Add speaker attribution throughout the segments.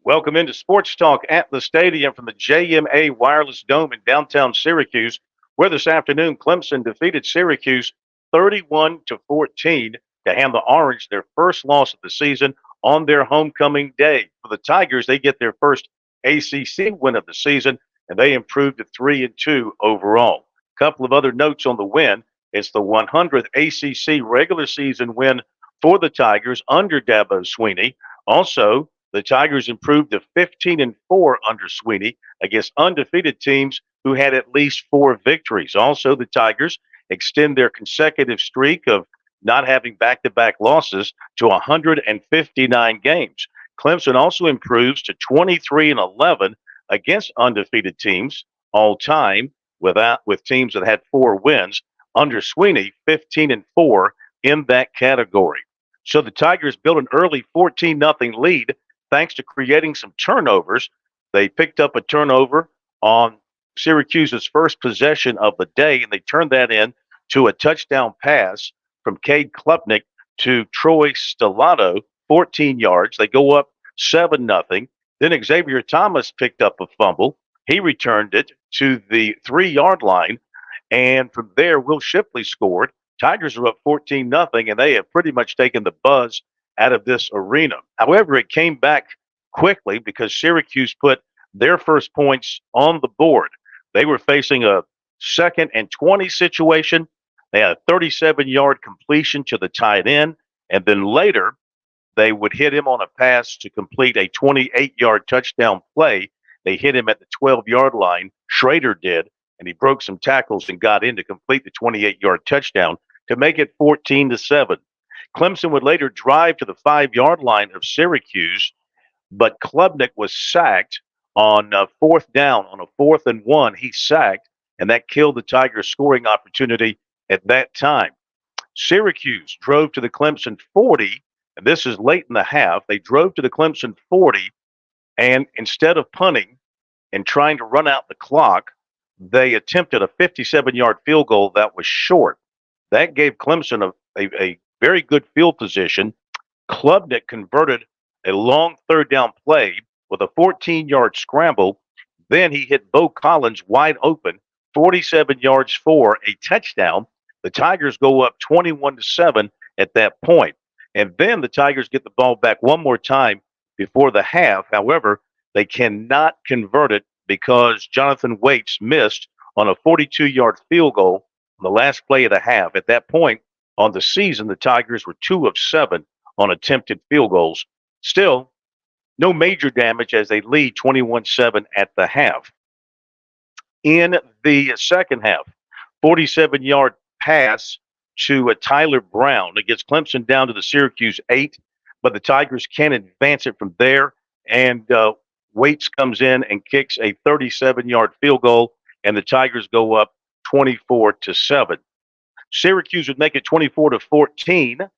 Speaker 1: Welcome into Sports Talk at the stadium from the JMA Wireless Dome in downtown Syracuse, where this afternoon Clemson defeated Syracuse 31 to 14 to hand the Orange their first loss of the season on their homecoming day. For the Tigers, they get their first ACC win of the season, and they improved to 3-2 overall. A couple of other notes on the win. It's the 100th ACC regular season win for the Tigers under Dabo Swinney. Also, the Tigers improved to 15-4 under Swinney against undefeated teams who had at least 4 victories. Also, the Tigers extend their consecutive streak of not having back-to-back losses to 159 games. Clemson also improves to 23-11 against undefeated teams all time with teams that had 4 wins. Under Swinney, 15-4 in that category. So the Tigers built an early 14-0 lead thanks to creating some turnovers. They picked up a turnover on Syracuse's first possession of the day, and they turned that in to a touchdown pass from Cade Klubnik to Troy Stellato, 14 yards. They go up 7-0. Then Xavier Thomas picked up a fumble. He returned it to the 3-yard line, and from there, Will Shipley scored. Tigers are up 14-0, and they have pretty much taken the buzz out of this arena. However, it came back quickly because Syracuse put their first points on the board. They were facing a 2nd and 20 situation. They had a 37-yard completion to the tight end, and then later they would hit him on a pass to complete a 28-yard touchdown play. They hit him at the 12-yard line. Schrader did, and he broke some tackles and got in to complete the 28-yard touchdown to make it 14-7. Clemson would later drive to the 5-yard line of Syracuse, but Klubnik was sacked on 4th down. On a 4th and 1, he sacked, and that killed the Tigers' scoring opportunity at that time. Syracuse drove to the Clemson 40, and this is late in the half. They drove to the Clemson 40, and instead of punting and trying to run out the clock, they attempted a 57-yard field goal that was short. That gave Clemson a very good field position. Klubnik converted a long 3rd down play with a 14-yard scramble. Then he hit Bo Collins wide open, 47 yards for a touchdown. The Tigers go up 21-7 at that point. And then the Tigers get the ball back one more time before the half. However, they cannot convert it because Jonathan Waits missed on a 42-yard field goal on the last play of the half. At that point on the season, the Tigers were 2 of 7 on attempted field goals. Still, no major damage as they lead 21-7 at the half. In the second half, 47-yard pass to Tyler Brown. It gets Clemson down to the Syracuse 8, but the Tigers can't advance it from there. And Waits comes in and kicks a 37-yard field goal, and the Tigers go up 24-7. Syracuse would make it 24-14.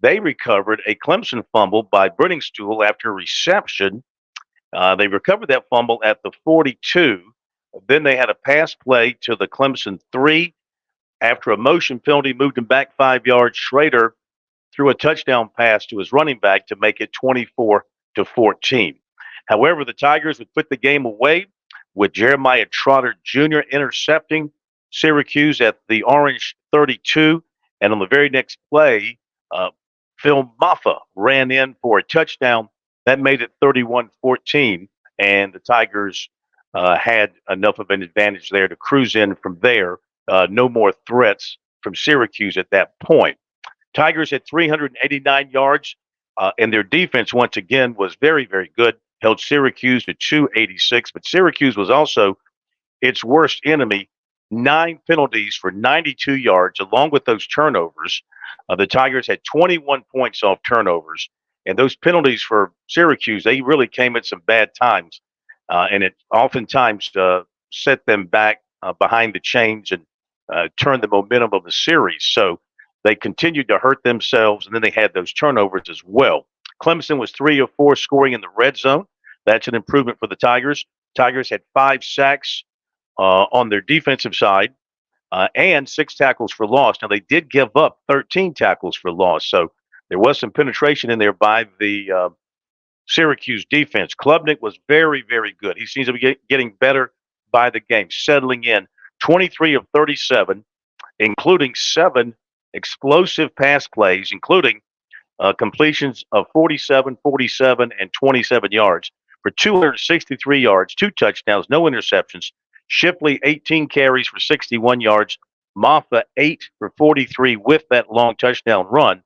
Speaker 1: They recovered a Clemson fumble by Brenningstool after reception. They recovered that fumble at the 42. Then they had a pass play to the Clemson 3. After a motion penalty moved him back 5 yards, Schrader threw a touchdown pass to his running back to make it 24-14. However, the Tigers would put the game away with Jeremiah Trotter Jr. intercepting Syracuse at the Orange 32. And on the very next play, Phil Maffa ran in for a touchdown. That made it 31-14. And the Tigers had enough of an advantage there to cruise in from there. No more threats from Syracuse at that point. Tigers had 389 yards, and their defense, once again, was very, very good. Held Syracuse to 286, but Syracuse was also its worst enemy. 9 penalties for 92 yards, along with those turnovers. The Tigers had 21 points off turnovers, and those penalties for Syracuse, they really came at some bad times, and it oftentimes set them back behind the chains and turned the momentum of the series. So they continued to hurt themselves, and then they had those turnovers as well. Clemson was 3 of 4 scoring in the red zone. That's an improvement for the Tigers. Tigers had 5 sacks on their defensive side and 6 tackles for loss. Now, they did give up 13 tackles for loss, so there was some penetration in there by the Syracuse defense. Klubnik was very, very good. He seems to be getting better by the game, settling in. 23 of 37, including 7 explosive pass plays, including completions of 47, 47, and 27 yards for 263 yards, 2 touchdowns, no interceptions. Shipley, 18 carries for 61 yards. Maffa, 8 for 43 with that long touchdown run.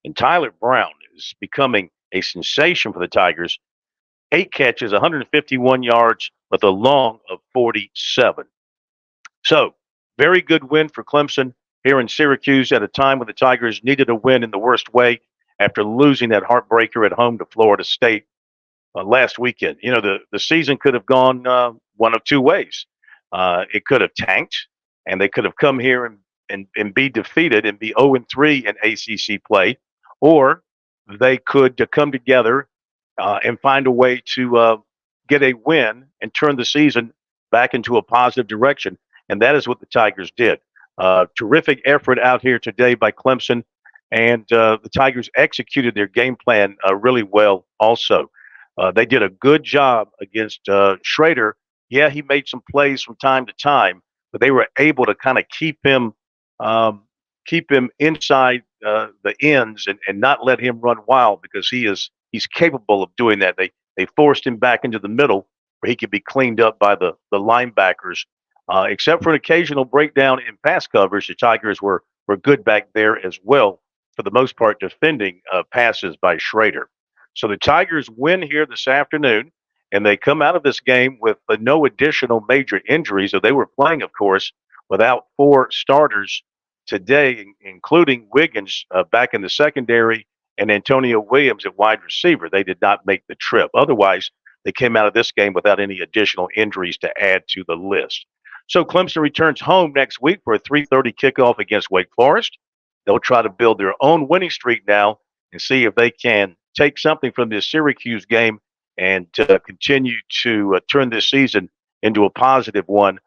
Speaker 1: And Tyler Brown is becoming a sensation for the Tigers. 8 catches, 151 yards with a long of 47. So, very good win for Clemson here in Syracuse at a time when the Tigers needed a win in the worst way after losing that heartbreaker at home to Florida State last weekend. You know, the season could have gone one of two ways. It could have tanked, and they could have come here and be defeated and be 0-3 in ACC play, or they could come together and find a way to get a win and turn the season back into a positive direction. And that is what the Tigers did. Terrific effort out here today by Clemson, and the Tigers executed their game plan really well also. They did a good job against Schrader. Yeah, he made some plays from time to time, but they were able to kind of keep him inside the ends and not let him run wild because he's capable of doing that. They forced him back into the middle where he could be cleaned up by the linebackers. Except for an occasional breakdown in pass coverage, the Tigers were good back there as well, for the most part, defending passes by Schrader. So the Tigers win here this afternoon, and they come out of this game with no additional major injuries. So they were playing, of course, without 4 starters today, including Wiggins back in the secondary and Antonio Williams at wide receiver. They did not make the trip. Otherwise, they came out of this game without any additional injuries to add to the list. So Clemson returns home next week for a 3:30 kickoff against Wake Forest. They'll try to build their own winning streak now and see if they can take something from this Syracuse game and continue to turn this season into a positive one.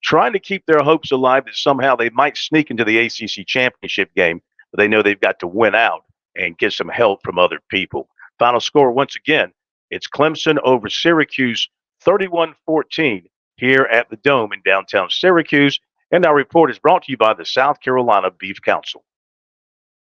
Speaker 1: Trying to keep their hopes alive that somehow they might sneak into the ACC championship game, but they know they've got to win out and get some help from other people. Final score, once again, it's Clemson over Syracuse, 31-14 here at the Dome in downtown Syracuse. And our report is brought to you by the South Carolina Beef Council.